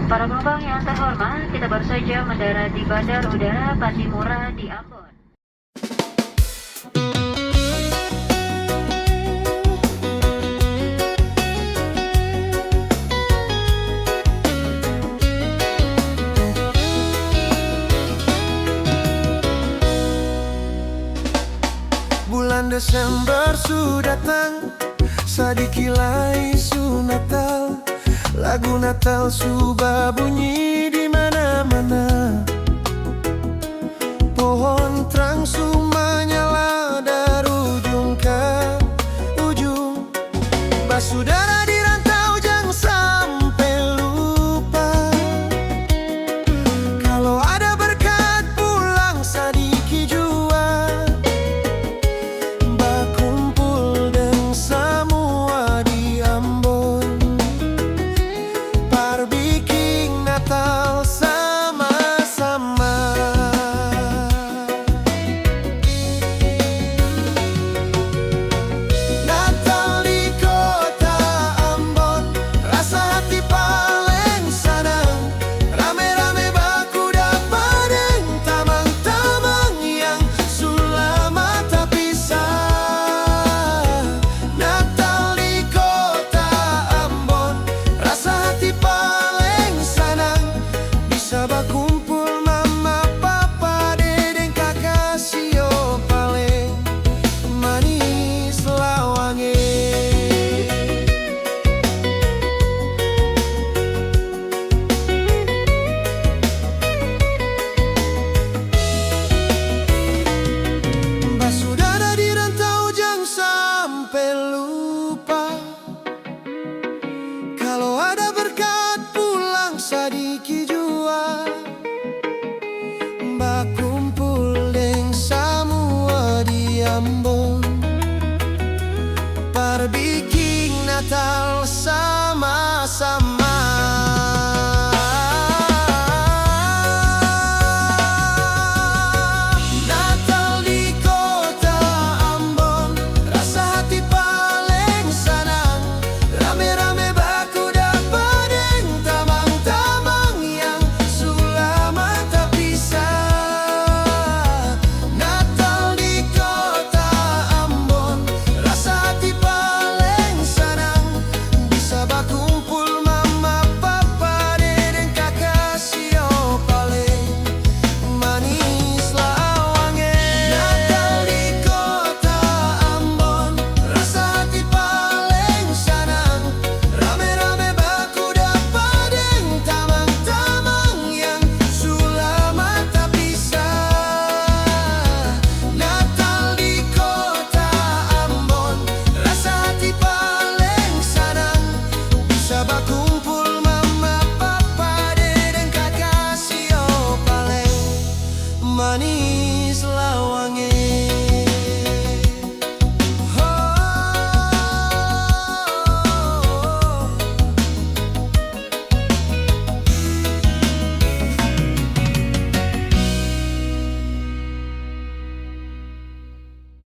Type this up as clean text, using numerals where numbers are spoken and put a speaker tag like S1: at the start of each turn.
S1: Para penumpang yang terhormat, kita baru saja mendarat di Bandar Udara Patimura di Ambon.
S2: Bulan Desember sudah datang, sadikilai isu Natal. Lagu Natal sudah bunyi di mana-mana. Pohon terang menyala dari ujung ke ujung. Basudara di rantau jangan sampai lupa. Kalau ada berkat pulang sadiki jua. Bakumpul dan semua di Ambon. Bikin Natal sama-sama. Natal di kota Ambon, rasa hati paling senang. Rame-rame baku dapat dan tamang-tamang yang sulama tak pisah. Natal di kota Ambon, rasa hati bisa berkumpul mama, papa, dedeng, kakak, sio paling manis lawange. Basudara di rantau jangan sampai lupa. Kalau ada berkat pulang sadiki jua. Bakumpul deng semua di Ambon. Perbikin Natal sama-sama. Natal di kota Ambon, rasa hati paling senang. Rame-rame baku dapat deng tamang-tamang yang sulama tak pisah. Natal di kota Ambon, rasa hati paling senang. Bisa berkumpul mama, papa, dedeng, kakak, sio paling manis lawange. Natal di kota Ambon, rasa hati paling senang. Rame-rame baku dapat deng tamang-tamang yang sulama tak pisah. Natal di kota Ambon, rasa hati paling senang. Bisa berkumpul mama, papa, dedeng, kakak, sio paling manis.